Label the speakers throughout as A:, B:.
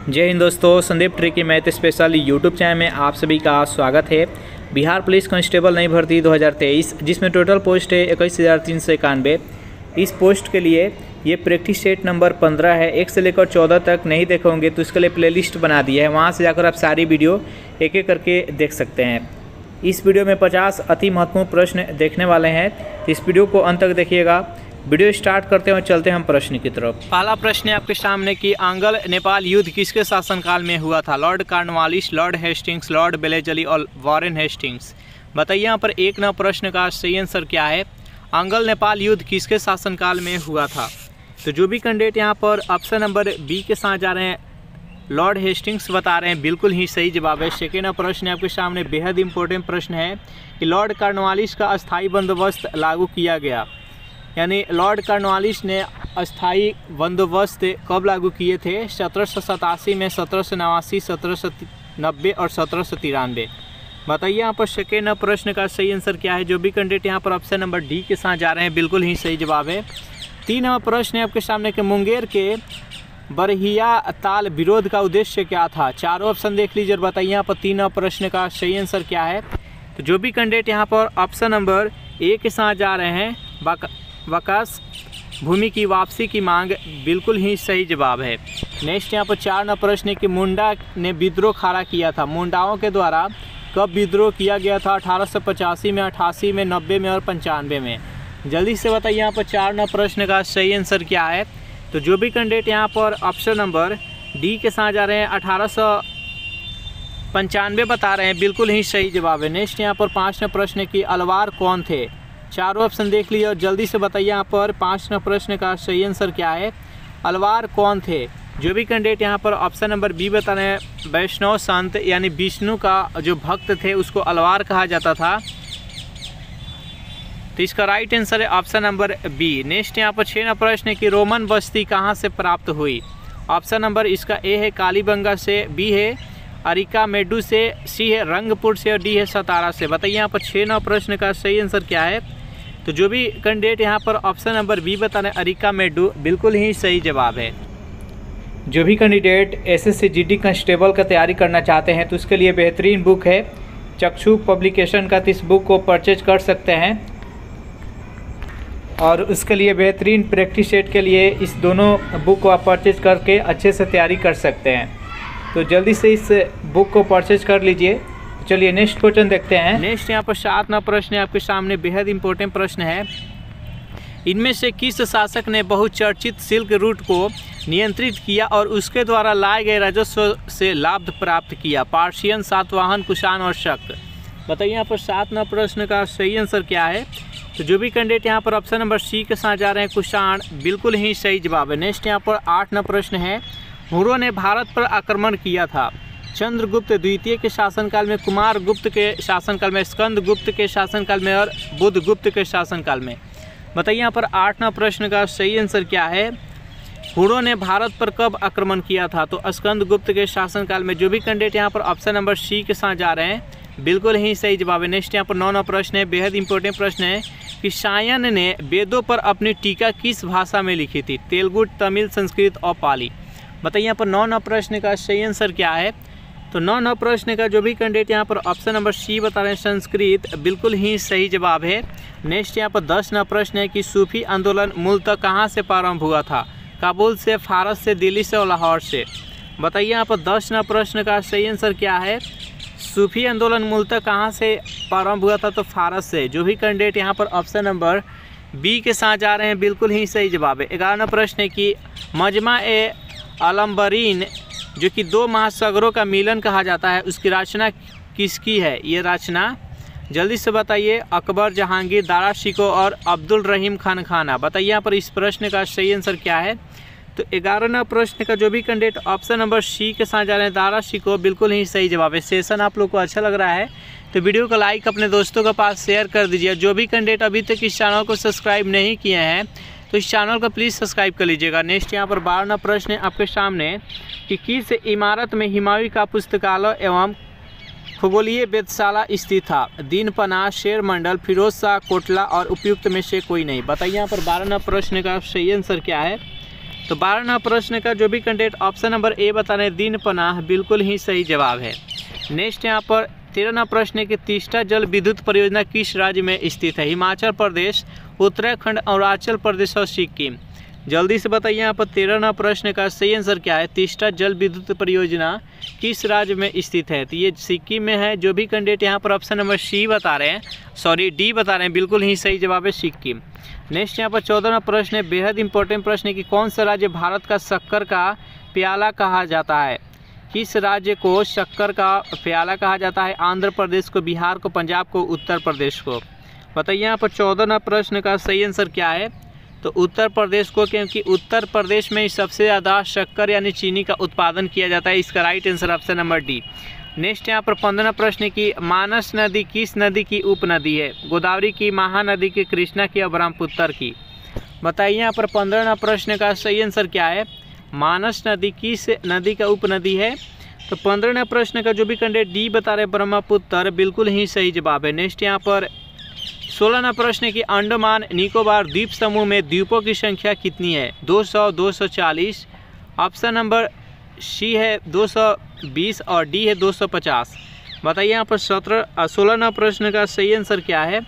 A: जय हिंद दोस्तों, Sandeep tricky math special YouTube channel में आप सभी का स्वागत है। बिहार पुलिस कांस्टेबल नई भर्ती 2023 जिसमें टोटल पोस्ट है 21,391। इस पोस्ट के लिए ये प्रैक्टिस सेट नंबर 15 है। 1 से लेकर 14 तक नहीं देखे होंगे तो इसके लिए प्लेलिस्ट बना दी है, वहाँ से जाकर आप सारी वीडियो एक एक करके देख सकते हैं। इस वीडियो में 50 अति महत्वपूर्ण प्रश्न देखने वाले हैं, तो इस वीडियो को अंत तक देखिएगा। वीडियो स्टार्ट करते हैं और चलते हैं हम प्रश्न की तरफ। पहला प्रश्न है आपके सामने कि आंग्ल नेपाल युद्ध किसके शासनकाल में हुआ था? Lord Cornwallis, Lord Hastings, Lord बेलेजली और वॉरेन हेस्टिंग्स। बताइए यहाँ पर एक नंबर प्रश्न का सही आंसर क्या है? आंग्ल नेपाल युद्ध किसके शासनकाल में हुआ था? तो जो भी कैंडिडेट यहाँ पर ऑप्शन नंबर बी के साथ जा रहे हैं, लॉर्ड हेस्टिंग्स बता रहे हैं, बिल्कुल ही सही जवाब है। सेकेंड प्रश्न आपके सामने बेहद इंपॉर्टेंट प्रश्न है कि लॉर्ड कॉर्नवालिस का अस्थायी बंदोबस्त लागू किया गया, यानी लॉर्ड कॉर्नवालिस ने अस्थायी बंदोबस्त कब लागू किए थे? 1787 में, 1789, 1790 और 1793। बताइए यहाँ पर सेकेंड नंबर प्रश्न का सही आंसर क्या है? जो भी कैंडिडेट यहाँ पर ऑप्शन नंबर डी के साथ जा रहे हैं, बिल्कुल ही सही जवाब है। 3 नंबर प्रश्न है आपके सामने कि मुंगेर के बरहिया ताल विरोध का उद्देश्य क्या था? चारों ऑप्शन देख लीजिए और बताइए यहाँ पर 3 नंबर प्रश्न का सही आंसर क्या है? तो जो भी कैंडिडेट यहाँ पर ऑप्शन नंबर ए के साथ जा रहे हैं, वकास भूमि की वापसी की मांग, बिल्कुल ही सही जवाब है। नेक्स्ट यहाँ पर 4 नंबर प्रश्न है कि मुंडा ने विद्रोह खड़ा किया था। मुंडाओं के द्वारा कब विद्रोह किया गया था? 1885 में, 88 में, 90 में और 95 में। जल्दी से बताइए यहाँ पर 4 नंबर प्रश्न का सही आंसर क्या है? तो जो भी कैंडिडेट यहाँ पर ऑप्शन नंबर डी के साथ जा रहे हैं, 1895 बता रहे हैं, बिल्कुल ही सही जवाब है। नेक्स्ट यहाँ पर 5 नंबर प्रश्न है कि अलवार कौन थे? चारों ऑप्शन देख लीजिए और जल्दी से बताइए यहाँ पर 5 नंबर प्रश्न का सही आंसर क्या है? अलवार कौन थे? जो भी कैंडिडेट यहाँ पर ऑप्शन नंबर बी बता रहे हैं, वैष्णव संत यानी विष्णु का जो भक्त थे उसको अलवार कहा जाता था, तो इसका राइट आंसर है ऑप्शन नंबर बी। नेक्स्ट यहाँ पर 6 नंबर प्रश्न है कि रोमन बस्ती कहाँ से प्राप्त हुई? ऑप्शन नंबर इसका ए है कालीबंगा से, बी है अरिका मेडू से, सी है रंगपुर से और डी है सतारा से। बताइए यहाँ पर 6 नंबर प्रश्न का सही आंसर क्या है? तो जो भी कैंडिडेट यहाँ पर ऑप्शन नंबर बी बता रहे हैं, अरिका मेडू, बिल्कुल ही सही जवाब है। जो भी कैंडिडेट एसएससी जीडी कांस्टेबल का तैयारी करना चाहते हैं तो उसके लिए बेहतरीन बुक है चक्षु पब्लिकेशन का, तो इस बुक को परचेज कर सकते हैं। और उसके लिए बेहतरीन प्रैक्टिस सेट के लिए इस दोनों बुक को आप परचेज करके अच्छे से तैयारी कर सकते हैं। तो जल्दी से इस बुक को परचेज कर लीजिए। चलिए नेक्स्ट क्वेश्चन देखते हैं। नेक्स्ट यहाँ पर 7 नंबर प्रश्न है आपके सामने, बेहद इंपॉर्टेंट प्रश्न है। इनमें से किस शासक ने बहुचर्चित सिल्क रूट को नियंत्रित किया और उसके द्वारा लाए गए राजस्व से लाभ प्राप्त किया? पार्शियन, सातवाहन, कुषाण और शक। बताइए यहाँ पर 7 नंबर प्रश्न का सही आंसर क्या है? तो जो भी कैंडिडेट यहाँ पर ऑप्शन नंबर सी के साथ जा रहे हैं, कुषाण, बिल्कुल ही सही जवाब है। नेक्स्ट यहाँ पर 8 नंबर प्रश्न है, हुरों ने भारत पर आक्रमण किया था चंद्रगुप्त द्वितीय के शासनकाल में, कुमार गुप्त के शासनकाल में, स्कंद गुप्त के शासनकाल में और बुद्ध गुप्त के शासनकाल में। बताइए यहाँ पर 8 नंबर प्रश्न का सही आंसर क्या है? हुरों ने भारत पर कब आक्रमण किया था? तो स्कंद गुप्त के शासनकाल में। जो भी कैंडिडेट यहाँ पर ऑप्शन नंबर सी के साथ जा रहे हैं, बिल्कुल ही सही जवाब है। नेक्स्ट यहाँ पर 9 नंबर प्रश्न है, बेहद इंपॉर्टेंट प्रश्न है कि सायन ने वेदों पर अपनी टीका किस भाषा में लिखी थी? तेलुगु, तमिल, संस्कृत और पाली। बताइए यहाँ पर 9 नंबर प्रश्न का सही आंसर क्या है? तो 9 नंबर प्रश्न का जो भी कैंडिडेट यहाँ पर ऑप्शन नंबर सी बता रहे हैं, संस्कृत, बिल्कुल ही सही जवाब है। नेक्स्ट यहाँ पर 10 नंबर प्रश्न है कि सूफी आंदोलन मूलतः कहाँ से प्रारंभ हुआ था? काबुल से, फारस से, दिल्ली से और लाहौर से। बताइए यहाँ पर 10 नंबर प्रश्न का सही आंसर क्या है? सूफी आंदोलन मूलतः कहाँ से प्रारंभ हुआ था? तो फारस से। जो भी कैंडिडेट यहाँ पर ऑप्शन नंबर बी के साथ जा रहे हैं, बिल्कुल ही सही जवाब है। 11 नंबर प्रश्न है कि मजमा ए अलम्बरीन जो कि 2 महासागरों का मिलन कहा जाता है, उसकी रचना किसकी है? ये रचना जल्दी से बताइए। अकबर, जहांगीर, दारा शिकोह और अब्दुल रहीम खान खाना। बताइए यहाँ पर इस प्रश्न का सही आंसर क्या है? तो 11 नंबर प्रश्न का जो भी कैंडिडेट ऑप्शन नंबर सी के साथ जा रहे हैं, दारा शिकोह, बिल्कुल ही सही जवाब है। सेशन आप लोग को अच्छा लग रहा है तो वीडियो को लाइक अपने दोस्तों के पास शेयर कर दीजिए। जो भी कैंडिडेट अभी तक इस चैनल को सब्सक्राइब नहीं किए हैं तो इस चैनल को प्लीज़ सब्सक्राइब कर लीजिएगा। नेक्स्ट यहाँ पर 12 नंबर प्रश्न है आपके सामने कि किस इमारत में हुमायूं का पुस्तकालय एवं खगोलीय वेधशाला स्थित था? दीनपनाह, शेर मंडल, फिरोज शाह कोटला और उपयुक्त में से कोई नहीं। बताइए यहाँ पर 12 नंबर प्रश्न का सही आंसर क्या है? तो 12वां प्रश्न का जो भी कैंडिडेट ऑप्शन नंबर ए बता रहे हैं दीन पनाह, बिल्कुल ही सही जवाब है। नेक्स्ट यहाँ पर 13वां प्रश्न है कि तीस्ता जल विद्युत परियोजना किस राज्य में स्थित है? हिमाचल प्रदेश, उत्तराखंड, अरुणाचल प्रदेश और सिक्किम। जल्दी से बताइए यहाँ पर 13वां प्रश्न का सही आंसर क्या है? तीस्ता जल विद्युत परियोजना किस राज्य में स्थित है? तो ये सिक्किम में है। जो भी कैंडिडेट यहाँ पर ऑप्शन नंबर डी बता रहे हैं, बिल्कुल ही सही जवाब है सिक्किम। नेक्स्ट यहाँ पर 14वां प्रश्न है, बेहद इंपॉर्टेंट प्रश्न है कि कौन सा राज्य भारत का शक्कर का प्याला कहा जाता है? किस राज्य को शक्कर का प्याला कहा जाता है? आंध्र प्रदेश को, बिहार को, पंजाब को, उत्तर प्रदेश को। बताइए यहाँ पर 14वां प्रश्न का सही आंसर क्या है? तो उत्तर प्रदेश को, क्योंकि उत्तर प्रदेश में सबसे ज़्यादा शक्कर यानी चीनी का उत्पादन किया जाता है। इसका right answer option number D. Next यहाँ पर 15वां प्रश्न है कि मानस नदी किस नदी की उपनदी है? गोदावरी की, महानदी की, कृष्णा की और ब्रह्मपुत्र की। बताइए यहाँ पर 15वां प्रश्न का सही आंसर क्या है? मानस नदी किस नदी का उपनदी है? तो 15वां प्रश्न का जो भी कैंडिडेट डी बता रहे ब्रह्मपुत्र, बिल्कुल ही सही जवाब है। नेक्स्ट यहाँ पर 16वां प्रश्न है कि अंडमान निकोबार द्वीप समूह में द्वीपों की संख्या कितनी है? 200, 240। ऑप्शन नंबर सी है 220 और डी है 250। बताइए यहाँ पर 16वां प्रश्न का सही आंसर क्या है?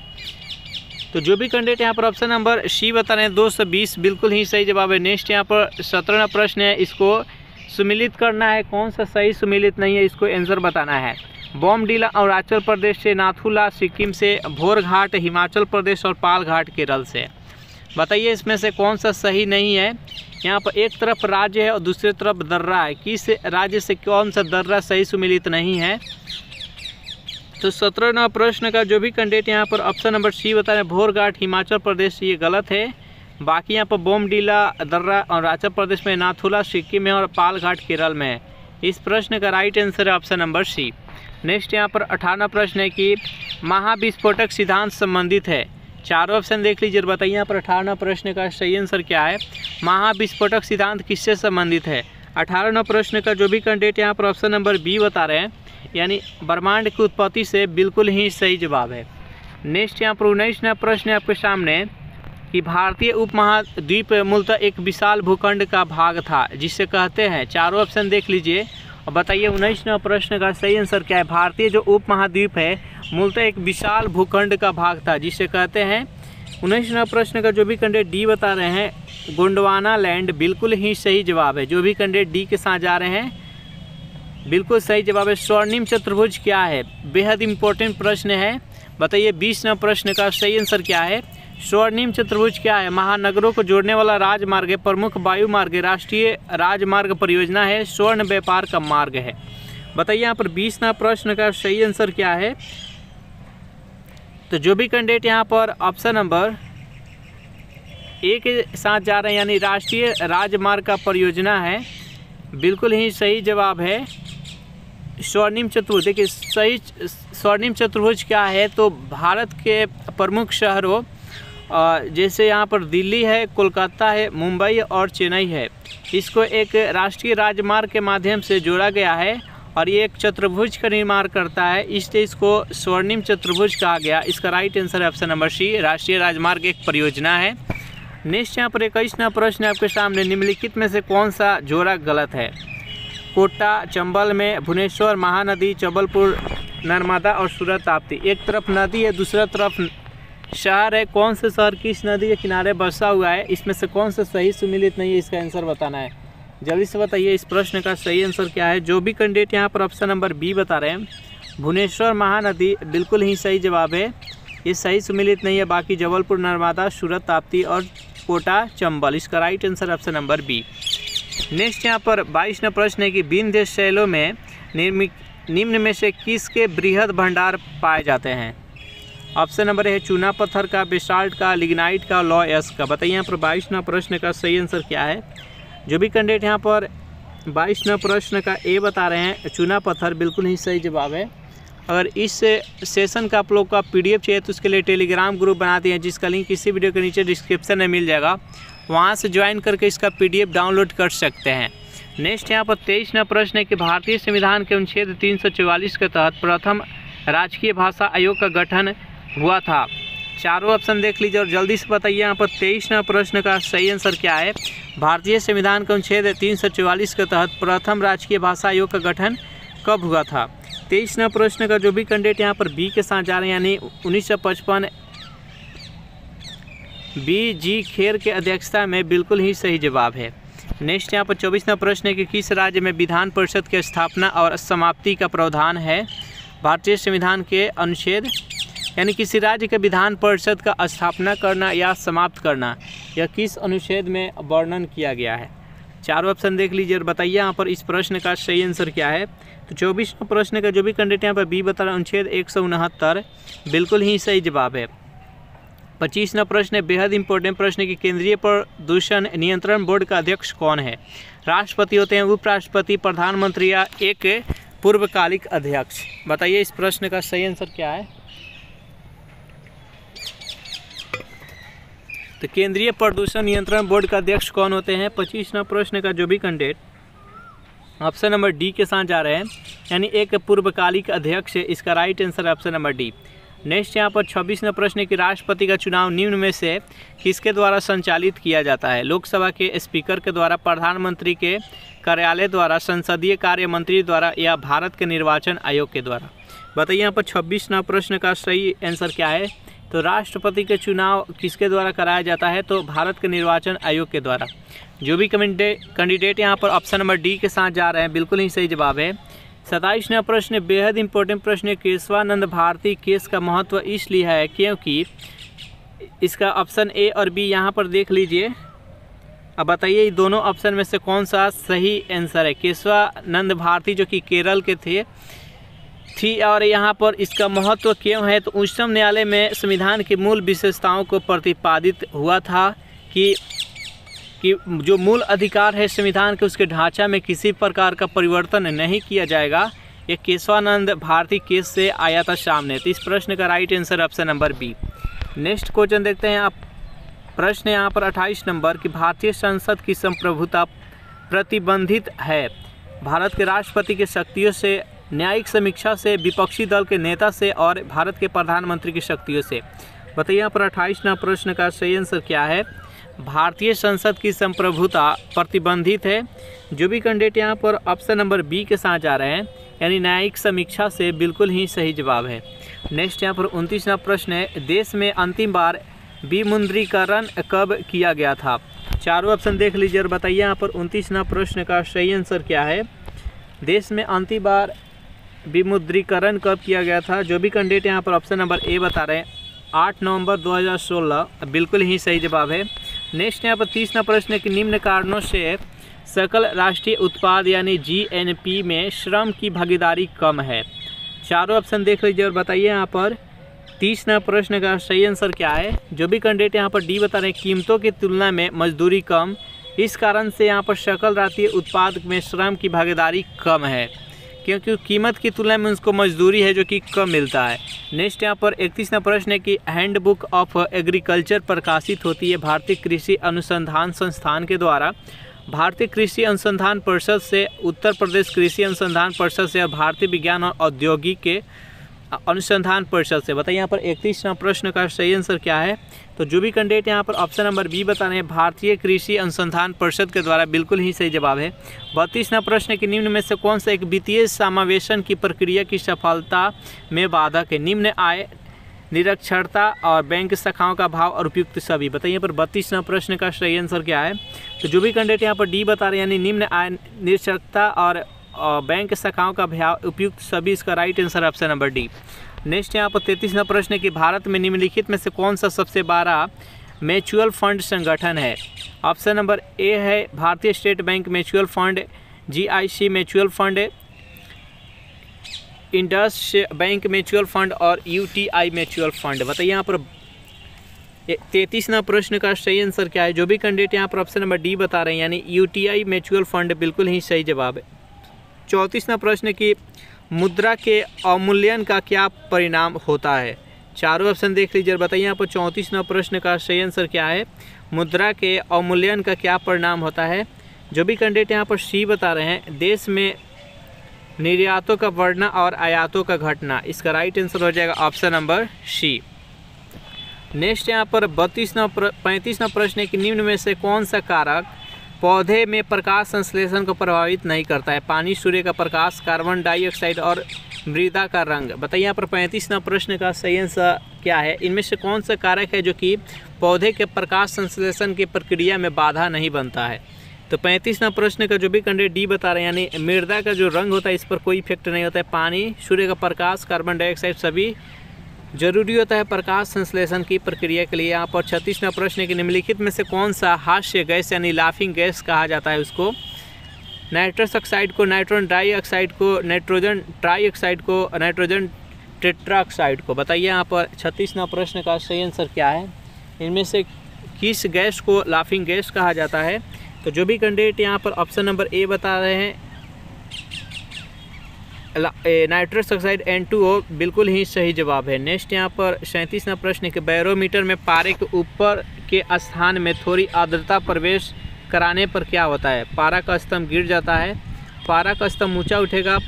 A: तो जो भी कैंडिडेट यहाँ पर ऑप्शन नंबर सी बता रहे हैं 220, बिल्कुल ही सही जवाब है। नेक्स्ट यहाँ पर 17वां प्रश्न है, इसको सुमिलित करना है। कौन सा सही सुमिलित नहीं है, इसको आंसर बताना है। बॉमडिला अरुणाचल प्रदेश से, नाथुला सिक्किम से, भोरघाट हिमाचल प्रदेश और पालघाट केरल से। बताइए इसमें से कौन सा सही नहीं है। यहाँ पर एक तरफ राज्य है और दूसरी तरफ दर्रा है। किस राज्य से कौन सा दर्रा सही सुमिलित नहीं है? तो 17वां प्रश्न का जो भी कैंडिडेट यहाँ पर ऑप्शन नंबर सी बता रहे हैं भोरघाट हिमाचल प्रदेश, ये गलत है। बाकी यहाँ पर बॉमडिला दर्रा अरुणाचल प्रदेश में, नाथुला सिक्किम में और पालघाट केरल में है। इस प्रश्न का राइट आंसर है ऑप्शन नंबर सी। नेक्स्ट यहाँ पर 18वां प्रश्न है कि महाविस्फोटक सिद्धांत संबंधित है। चारों ऑप्शन देख लीजिए, बताइए यहाँ पर 18वां प्रश्न का सही आंसर क्या है? महाविस्फोटक सिद्धांत किससे संबंधित है? 18वां प्रश्न का जो भी कैंडिडेट यहाँ पर ऑप्शन नंबर बी बता रहे हैं, यानी ब्रह्मांड की उत्पत्ति से, बिल्कुल ही सही जवाब है। नेक्स्ट यहाँ पर 19वां प्रश्न है आपके सामने कि भारतीय उपमहाद्वीप मूलतः एक विशाल भूखंड का भाग था, जिसे कहते हैं। चारों ऑप्शन देख लीजिए और बताइए 19वां प्रश्न का सही आंसर क्या है? भारतीय जो उपमहाद्वीप है मूलतः एक विशाल भूखंड का भाग था, जिसे कहते हैं। 19वां प्रश्न का जो भी कैंडिडेट डी बता रहे हैं गोंडवाना लैंड, बिल्कुल ही सही जवाब है। जो भी कैंडिडेट डी के साथ जा रहे हैं, बिल्कुल सही जवाब है। स्वर्णिम चतुर्भुज क्या है? बेहद इंपॉर्टेंट प्रश्न है। बताइए 20वां प्रश्न का सही आंसर क्या है? स्वर्णिम चतुर्भुज क्या है? महानगरों को जोड़ने वाला राजमार्ग है, प्रमुख वायु मार्ग है, राष्ट्रीय राजमार्ग परियोजना है, स्वर्ण व्यापार का मार्ग है। बताइए यहाँ पर 20वां प्रश्न का सही आंसर क्या है? तो जो भी कैंडिडेट यहाँ पर ऑप्शन नंबर ए के साथ जा रहे हैं, यानी राष्ट्रीय राजमार्ग का परियोजना है, बिल्कुल ही सही जवाब है स्वर्णिम चतुर्भुज। देखिए सही स्वर्णिम चतुर्भुज क्या है? तो भारत के प्रमुख शहरों जैसे यहाँ पर दिल्ली है, कोलकाता है, मुंबई और चेन्नई है, इसको एक राष्ट्रीय राजमार्ग के माध्यम से जोड़ा गया है और ये एक चतुर्भुज का निर्माण करता है, इसलिए इसको स्वर्णिम चतुर्भुज कहा गया। इसका राइट आंसर है ऑप्शन नंबर सी, राष्ट्रीय राजमार्ग एक परियोजना है। नेक्स्ट यहाँ पर 21वां प्रश्न आपके सामने, निम्नलिखित में से कौन सा जोड़ा गलत है? कोटा चंबल में, भुवनेश्वर, महानदी, जबलपुर, नर्मदा और सूरत ताप्ती। एक तरफ नदी है, दूसरा तरफ शहर है। कौन से शहर किस नदी के किनारे बसा हुआ है? इसमें से कौन सा सही सुमिलित नहीं है, इसका आंसर बताना है। जल्दी से बताइए इस प्रश्न का सही आंसर क्या है? जो भी कैंडिडेट यहाँ पर ऑप्शन नंबर बी बता रहे हैं भुवनेश्वर महानदी, बिल्कुल ही सही जवाब है। ये सही सुमिलित नहीं है। बाकी जबलपुर, नर्मदा, सूरत ताप्ती और कोटा चंबल, इसका right answer option number B. Next यहाँ पर 22वां प्रश्न है कि विंध्य शैलों में निम्न में से किसके बृहद भंडार पाए जाते हैं? ऑप्शन नंबर है चूना पत्थर का, बेसाल्ट का, लिग्नाइट का, लॉयस का। बताइए यहाँ पर 22वां प्रश्न का सही आंसर क्या है? जो भी कैंडिडेट यहाँ पर 22वां प्रश्न का ए बता रहे हैं चूना पत्थर, बिल्कुल ही सही जवाब है। अगर इस सेशन का आप लोग का पीडीएफ चाहिए तो उसके लिए टेलीग्राम ग्रुप बनाते हैं, जिसका लिंक इसी वीडियो के नीचे डिस्क्रिप्शन में मिल जाएगा, वहाँ से ज्वाइन करके इसका पीडीएफ डाउनलोड कर सकते हैं। नेक्स्ट यहाँ पर 23वां प्रश्न है कि भारतीय संविधान के अनुच्छेद 344 के तहत प्रथम राजकीय भाषा आयोग का गठन हुआ था। चारों ऑप्शन देख लीजिए और जल्दी से बताइए यहाँ पर 23वां प्रश्न का सही आंसर क्या है। भारतीय संविधान के अनुच्छेद 344 के तहत प्रथम राजकीय भाषा आयोग का गठन कब हुआ था। 23वां प्रश्न का जो भी कैंडिडेट यहाँ पर बी के साथ जा रहे हैं यानी 1955 बी जी खेर के अध्यक्षता में बिल्कुल ही सही जवाब है। नेक्स्ट यहाँ पर 24वां प्रश्न है कि किस राज्य में विधान परिषद की स्थापना और समाप्ति का प्रावधान है। भारतीय संविधान के अनुच्छेद यानी किसी राज्य के विधान परिषद का स्थापना करना या समाप्त करना यह किस अनुच्छेद में वर्णन किया गया है। चारों ऑप्शन देख लीजिए और बताइए यहाँ पर इस प्रश्न का सही आंसर क्या है। तो 24वां प्रश्न का जो भी कैंडिडेट यहाँ पर बी बता रहा है अनुच्छेद 169 बिल्कुल ही सही जवाब है। 25वां प्रश्न है बेहद इंपॉर्टेंट प्रश्न कि केंद्रीय प्रदूषण नियंत्रण बोर्ड का अध्यक्ष कौन है। राष्ट्रपति होते हैं, उपराष्ट्रपति, प्रधानमंत्री या एक पूर्वकालिक अध्यक्ष। बताइए इस प्रश्न का सही आंसर क्या है। तो केंद्रीय प्रदूषण नियंत्रण बोर्ड का अध्यक्ष कौन होते हैं। 25वां प्रश्न का जो भी कैंडिडेट ऑप्शन नंबर डी के साथ जा रहे हैं यानी एक पूर्वकालिक अध्यक्ष, इसका right answer option number D. Next यहाँ पर 26वां प्रश्न कि राष्ट्रपति का चुनाव निम्न में से किसके द्वारा संचालित किया जाता है। लोकसभा के स्पीकर के द्वारा, प्रधानमंत्री के कार्यालय द्वारा, संसदीय कार्य मंत्री द्वारा या भारत के निर्वाचन आयोग के द्वारा। बताइए यहाँ पर 26वां प्रश्न का सही आंसर क्या है। तो राष्ट्रपति के चुनाव किसके द्वारा कराया जाता है। तो भारत के निर्वाचन आयोग के द्वारा। जो भी कैंडिडेट यहाँ पर ऑप्शन नंबर डी के साथ जा रहे हैं बिल्कुल ही सही जवाब है। 27वां प्रश्न बेहद इंपॉर्टेंट प्रश्न है केशवानंद भारती केस का महत्व इसलिए है क्योंकि इसका ऑप्शन ए और बी यहाँ पर देख लीजिए। अब बताइए दोनों ऑप्शन में से कौन सा सही आंसर है। केशवानंद भारती जो कि केरल के थी और यहाँ पर इसका महत्व क्यों है। तो उच्चतम न्यायालय में संविधान की मूल विशेषताओं को प्रतिपादित हुआ था कि जो मूल अधिकार है संविधान के उसके ढांचा में किसी प्रकार का परिवर्तन नहीं किया जाएगा। ये केशवानंद भारती केस से आया था सामने। तो इस प्रश्न का right answer option number B. Next question देखते हैं आप। प्रश्न यहाँ पर 28 नंबर कि भारतीय संसद की संप्रभुता प्रतिबंधित है। भारत के राष्ट्रपति की शक्तियों से, न्यायिक समीक्षा से, विपक्षी दल के नेता से और भारत के प्रधानमंत्री की शक्तियों से। बताइए यहाँ पर 28वां प्रश्न का सही आंसर क्या है। भारतीय संसद की संप्रभुता प्रतिबंधित है। जो भी कैंडिडेट यहाँ पर ऑप्शन नंबर बी के साथ जा रहे हैं यानी न्यायिक समीक्षा से बिल्कुल ही सही जवाब है। नेक्स्ट यहाँ पर 29वां प्रश्न है देश में अंतिम बार विमुद्रीकरण कब किया गया था। चारों ऑप्शन देख लीजिए और बताइए यहाँ पर 29वां प्रश्न का सही आंसर क्या है। देश में अंतिम बार विमुद्रीकरण कब किया गया था। जो भी कैंडिडेट यहाँ पर ऑप्शन नंबर ए बता रहे हैं 8 नवंबर 2016 बिल्कुल ही सही जवाब है। नेक्स्ट यहाँ पर 30वां प्रश्न है कि निम्न कारणों से सकल राष्ट्रीय उत्पाद यानी जीएनपी में श्रम की भागीदारी कम है। चारों ऑप्शन देख लीजिए और बताइए यहाँ पर 30वां प्रश्न का सही आंसर क्या है। जो भी कैंडिडेट यहाँ पर डी बता रहे हैं कीमतों की तुलना में मजदूरी कम, इस कारण से यहाँ पर सकल राष्ट्रीय उत्पाद में श्रम की भागीदारी कम है क्योंकि कीमत की तुलना में उसको मजदूरी है जो कि कम मिलता है। नेक्स्ट यहाँ पर 31वां प्रश्न है कि हैंडबुक ऑफ एग्रीकल्चर प्रकाशित होती है भारतीय कृषि अनुसंधान संस्थान के द्वारा, भारतीय कृषि अनुसंधान परिषद से, उत्तर प्रदेश कृषि अनुसंधान परिषद से और भारतीय विज्ञान और औद्योगिक के अनुसंधान परिषद से। बताइए यहाँ पर 31वां प्रश्न का सही आंसर क्या है। तो जो भी कैंडिडेट यहाँ पर ऑप्शन नंबर बी बता रहे हैं भारतीय कृषि अनुसंधान परिषद के द्वारा बिल्कुल ही सही जवाब है। 32वां प्रश्न कि निम्न में से कौन सा एक वित्तीय समावेशन की प्रक्रिया की सफलता में बाधक है। निम्न आय, निरक्षरता और बैंक शाखाओं का भाव और उपयुक्त सभी। बताइए यहाँ पर 32वां प्रश्न का सही आंसर क्या है। तो जो भी कैंडिडेट यहाँ पर डी बता रहे हैं यानी निम्न आय, निरक्षरता और बैंक शाखाओं का भाव उपयुक्त सभी, इसका right answer option number D. Next यहाँ पर 33वां प्रश्न है कि भारत में निम्नलिखित में से कौन सा सबसे बड़ा म्यूचुअल फंड संगठन है। ऑप्शन नंबर ए है भारतीय state bank mutual fund, GIC mutual fund, Indus bank mutual fund और यूटीआई म्यूचुअल फंड। बताइए यहाँ पर 33वां प्रश्न का सही आंसर क्या है। जो भी कैंडिडेट यहाँ पर ऑप्शन नंबर डी बता रहे हैं यानी यूटीआई म्यूचुअल फंड बिल्कुल ही सही जवाब है। 34वां प्रश्न की मुद्रा के अवमूल्यन का क्या परिणाम होता है। चारों ऑप्शन देख लीजिए और बताइए यहाँ पर 34वां प्रश्न का सही आंसर क्या है। मुद्रा के अवमूल्यन का क्या परिणाम होता है। जो भी कैंडिडेट यहाँ पर सी बता रहे हैं देश में निर्यातों का बढ़ना और आयातों का घटना, इसका राइट आंसर हो जाएगा ऑप्शन नंबर सी। नेक्स्ट यहाँ पर 35वां प्रश्न है कि निम्न में से कौन सा कारक पौधे में प्रकाश संश्लेषण को प्रभावित नहीं करता है? पानी, सूर्य का प्रकाश, कार्बन डाइऑक्साइड और मृदा का रंग। बताइए यहाँ पर 35वां प्रश्न का सही आंसर क्या है? इनमें से कौन सा कारक है जो कि पौधे के प्रकाश संश्लेषण की प्रक्रिया में बाधा नहीं बनता है? तो 35वां प्रश्न का जो भी कैंडिडेट डी बता रहे हैं, यानी मृदा का जो रंग होता है इस पर कोई इफेक्ट नहीं होता है। पानी, सूर्य का प्रकाश, कार्बन डाइऑक्साइड सभी जरूरी होता है प्रकाश संश्लेषण की प्रक्रिया के लिए। यहाँ पर 36वां प्रश्न है कि निम्नलिखित में से कौन सा हास्य गैस यानी लाफिंग गैस कहा जाता है उसको? नाइट्रस ऑक्साइड को, नाइट्रोजन डाइऑक्साइड को, नाइट्रोजन ट्राइऑक्साइड को, नाइट्रोजन टेट्राऑक्साइड को। बताइए यहाँ पर 36वां प्रश्न का सही आंसर क्या है? इनमें से किस गैस को लाफिंग गैस कहा जाता है? तो जो भी कैंडिडेट यहाँ पर ऑप्शन नंबर ए बता रहे हैं नाइट्रस ऑक्साइड N2O बिल्कुल ही सही जवाब है। नेक्स्ट यहाँ पर 37वां प्रश्न है कि बैरोमीटर में पारे के ऊपर के स्थान में थोड़ी आर्द्रता प्रवेश कराने पर क्या होता है? पारा का स्तंभ गिर जाता है, पारा का स्तंभ ऊंचा उठेगा,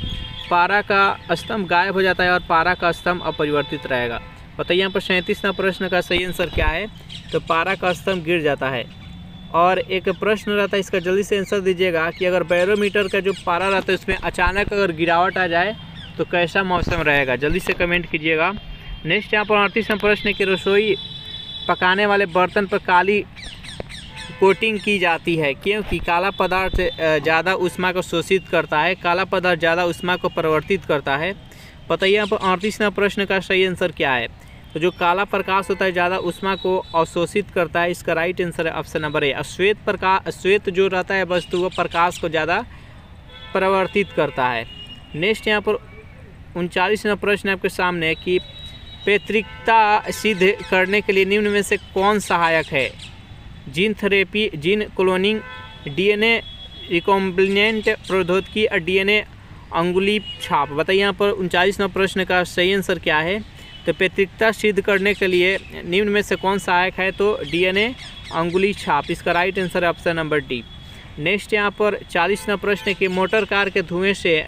A: पारा का स्तंभ गायब हो जाता है और पारा का स्तंभ अपरिवर्तित रहेगा। बताइए यहाँ पर 37वां प्रश्न का सही आंसर क्या है? तो पारा का स्तंभ गिर जाता है। और एक प्रश्न रहता है इसका, जल्दी से आंसर दीजिएगा कि अगर बैरोमीटर का जो पारा रहता है उसमें अचानक अगर गिरावट आ जाए तो कैसा मौसम रहेगा? जल्दी से कमेंट कीजिएगा। नेक्स्ट यहाँ पर 38वां प्रश्न है कि रसोई पकाने वाले बर्तन पर काली कोटिंग की जाती है क्योंकि काला पदार्थ ज़्यादा ऊष्मा को शोषित करता है, काला पदार्थ ज़्यादा ऊष्मा को परिवर्तित करता है। बताइए यहाँ पर 38वां प्रश्न का सही आंसर क्या है? तो जो काला प्रकाश होता है ज़्यादा ऊष्मा को अवशोषित करता है, इसका राइट आंसर है ऑप्शन नंबर ए। श्वेत जो रहता है वस्तु वो प्रकाश को ज़्यादा परिवर्तित करता है। नेक्स्ट यहाँ पर 39वां प्रश्न आपके सामने है कि पैतृकता सिद्ध करने के लिए निम्न में से कौन सहायक है? Gene therapy, gene cloning, DNA recombinant प्रौद्योगिकी और DNA अंगुली छाप। बताइए यहाँ पर 39वां प्रश्न का सही आंसर क्या है? तो पैतृकता सिद्ध करने के लिए निम्न में से कौन सहायक है? तो DNA अंगुली छाप, इसका राइट आंसर है ऑप्शन नंबर डी। नेक्स्ट यहाँ पर 40वां प्रश्न है कि मोटर कार के धुएं से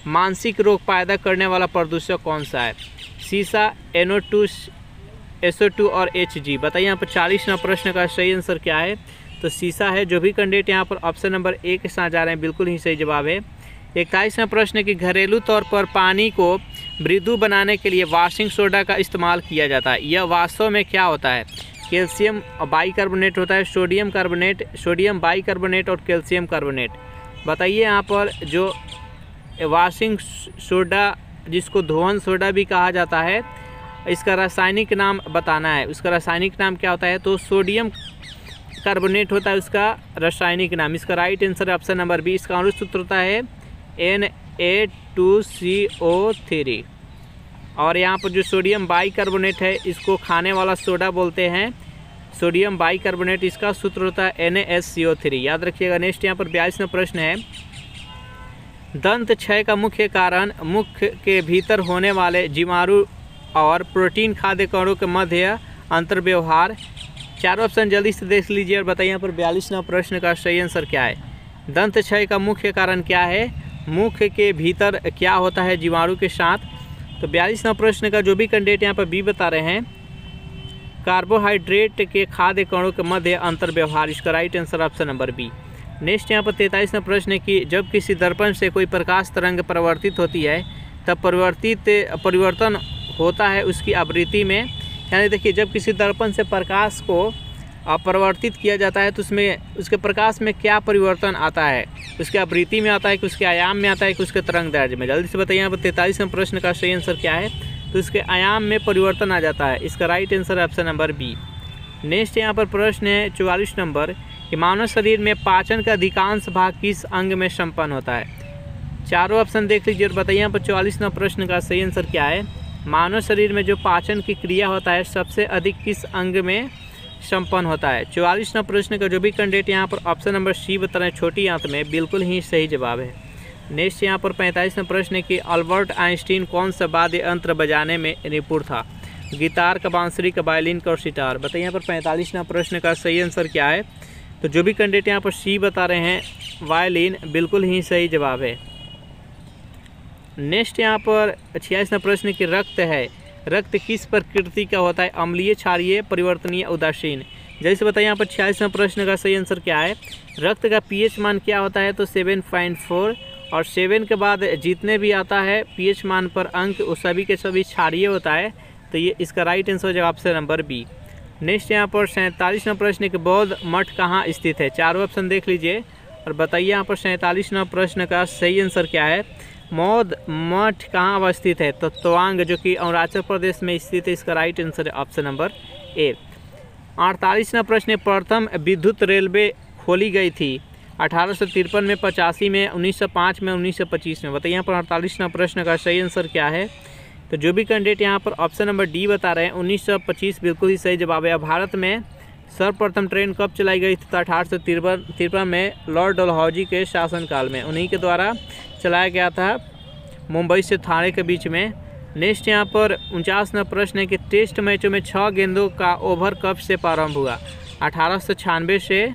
A: मानसिक रोग पैदा करने वाला प्रदूषक कौन सा है? सीसा, NO2, SO2 और Hg। बताइए यहाँ पर 40वां प्रश्न का सही आंसर क्या है? तो सीसा है। जो भी कैंडिडेट यहाँ पर ऑप्शन नंबर ए के साथ जा रहे हैं बिल्कुल ही सही जवाब है। 41वां प्रश्न है कि घरेलू तौर पर पानी को मृदु बनाने के लिए वॉशिंग सोडा का इस्तेमाल किया जाता है। यह वास्तव में क्या होता है? कैल्शियम बाइकार्बोनेट होता है, सोडियम कार्बोनेट, सोडियम बाइकार्बोनेट और कैल्शियम कार्बोनेट। बताइए यहाँ पर जो वॉशिंग सोडा जिसको धोवन सोडा भी कहा जाता है, इसका रासायनिक नाम बताना है। उसका रासायनिक नाम क्या होता है? तो सोडियम कार्बोनेट होता है उसका रासायनिक नाम। इसका राइट आंसर है ऑप्शन नंबर बी। इसका अनुरूप सूत्र होता है Na2CO3। और यहाँ पर जो सोडियम बाइकार्बोनेट है इसको खाने वाला सोडा बोलते हैं, सोडियम बाइकार्बोनेट, इसका सूत्र होता है NaSCO3। याद रखिएगा। नेक्स्ट यहाँ पर 42वां प्रश्न है, दंत क्षय का मुख्य कारण मुख के भीतर होने वाले जीवाणु और प्रोटीन खाद्य कणों के मध्य अंतर्व्यवहार। चारों ऑप्शन जल्दी से देख लीजिए और बताइए यहाँ पर 42वां प्रश्न का सही आंसर क्या है? दंत क्षय का मुख्य कारण क्या है? मुख के भीतर क्या होता है जीवाणु के साथ? तो 42वां प्रश्न का जो भी कैंडिडेट यहाँ पर बी बता रहे हैं, कार्बोहाइड्रेट के खाद्य कणों के मध्य अंतर्व्यवहार, इसका right answer option number B. Next यहाँ पर 43वां प्रश्न है कि जब किसी दर्पण से कोई प्रकाश तरंग परिवर्तित होती है तब परिवर्तन होता है उसकी आवृत्ति में। यानी देखिए जब किसी दर्पण से प्रकाश को परिवर्तित किया जाता है तो उसमें उसके प्रकाश में क्या परिवर्तन आता है? उसके आवृत्ति में आता है कि उसके आयाम में आता है कि उसके तरंग दैर्घ्य में? जल्दी से बताइए यहाँ पर 43वें प्रश्न का सही आंसर क्या है? तो उसके आयाम में परिवर्तन आ जाता है। इसका राइट आंसर है ऑप्शन नंबर बी। नेक्स्ट यहाँ पर प्रश्न है 44 नंबर कि मानव शरीर में पाचन का अधिकांश भाग किस अंग में संपन्न होता है? चारों ऑप्शन देख लीजिए और बताइए यहाँ पर 44वां प्रश्न का सही आंसर क्या है? मानव शरीर में जो पाचन की क्रिया होता है सबसे अधिक किस अंग में संपन्न होता है? 44वां प्रश्न का जो भी कैंडिडेट यहाँ पर ऑप्शन नंबर सी बता रहे हैं छोटी आंत में, बिल्कुल ही सही जवाब है। नेक्स्ट यहाँ पर 45वां प्रश्न है कि अल्बर्ट आइंस्टीन कौन सा वाद्य यंत्र बजाने में निपुण था? गिटार का, बांसुरी का, वायलिन का और सितार। बताइए यहाँ पर 45वां प्रश्न का सही आंसर क्या है? तो जो भी कैंडिडेट यहाँ पर सी बता रहे हैं वायलिन, बिल्कुल ही सही जवाब है। नेक्स्ट यहाँ पर 86वां प्रश्न की रक्त है रक्त किस प्रकृति का होता है? अम्लीय, क्षारीय, परिवर्तनीय, उदासीन। जैसे बताइए यहाँ पर 46वां प्रश्न का सही आंसर क्या है? रक्त का पीएच मान क्या होता है? तो 7.4, और 7 के बाद जितने भी आता है पीएच मान पर अंक उस सभी के सभी क्षारीय होता है। तो ये इसका राइट आंसर हो जाएगा ऑप्शन नंबर बी। नेक्स्ट यहाँ पर 47वां प्रश्न कि बौद्ध मठ कहाँ स्थित है? चारों ऑप्शन देख लीजिए और बताइए यहाँ पर 47वां प्रश्न का सही आंसर क्या है? बौद्ध मठ कहाँ अवस्थित है? तो तवांग, जो कि अरुणाचल प्रदेश में स्थित है। इसका राइट आंसर है ऑप्शन नंबर ए। 48वां प्रश्न प्रथम विद्युत रेलवे खोली गई थी 1853 में, 85 में, 1905 में, 1925 में। बताइए यहाँ पर 48वां प्रश्न का सही आंसर क्या है? तो जो भी कैंडिडेट यहाँ पर ऑप्शन नंबर डी बता रहे हैं 1925 बिल्कुल ही सही जवाब है। भारत में सर्वप्रथम ट्रेन कब चलाई गई थी? तो 1853 में लॉर्ड डलहौजी के शासनकाल में, उन्हीं के द्वारा चलाया गया था मुंबई से थाने के बीच में। नेक्स्ट यहाँ पर 49वां प्रश्न है कि टेस्ट मैचों में 6 गेंदों का ओवर कब से प्रारंभ हुआ? 1896 से,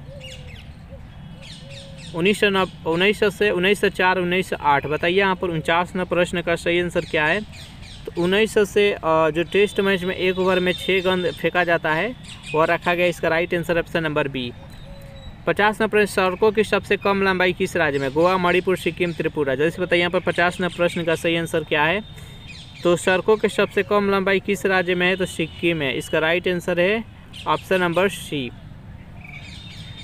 A: 1900 से, 1904, 1908। बताइए यहाँ पर 49वां प्रश्न का सही आंसर क्या है? तो 1900 से जो टेस्ट मैच में 1 ओवर में 6 गेंद फेंका जाता है वह रखा गया। इसका right answer option number B. 50वां प्रश्न सड़कों की सबसे कम लंबाई किस राज्य में? गोवा, मणिपुर, सिक्किम, त्रिपुरा। जैसे बताइए यहाँ पर 50वां प्रश्न का सही आंसर क्या है? तो सड़कों के सबसे कम लंबाई किस राज्य में है? तो सिक्किम है। इसका राइट आंसर है ऑप्शन नंबर सी।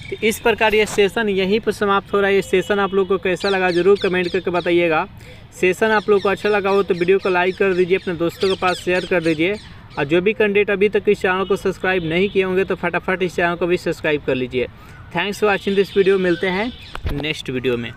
A: तो इस प्रकार ये सेशन यहीं पर समाप्त हो रहा है। ये सेशन आप लोग को कैसा लगा जरूर कमेंट करके बताइएगा। सेशन आप लोग को अच्छा लगा हो तो वीडियो को लाइक कर दीजिए, अपने दोस्तों के पास शेयर कर दीजिए, और जो भी कैंडिडेट अभी तक इस चैनल को सब्सक्राइब नहीं किए होंगे तो फटाफट इस चैनल को भी सब्सक्राइब कर लीजिए। Thanks for watching this video. मिलते हैं नेक्स्ट वीडियो में।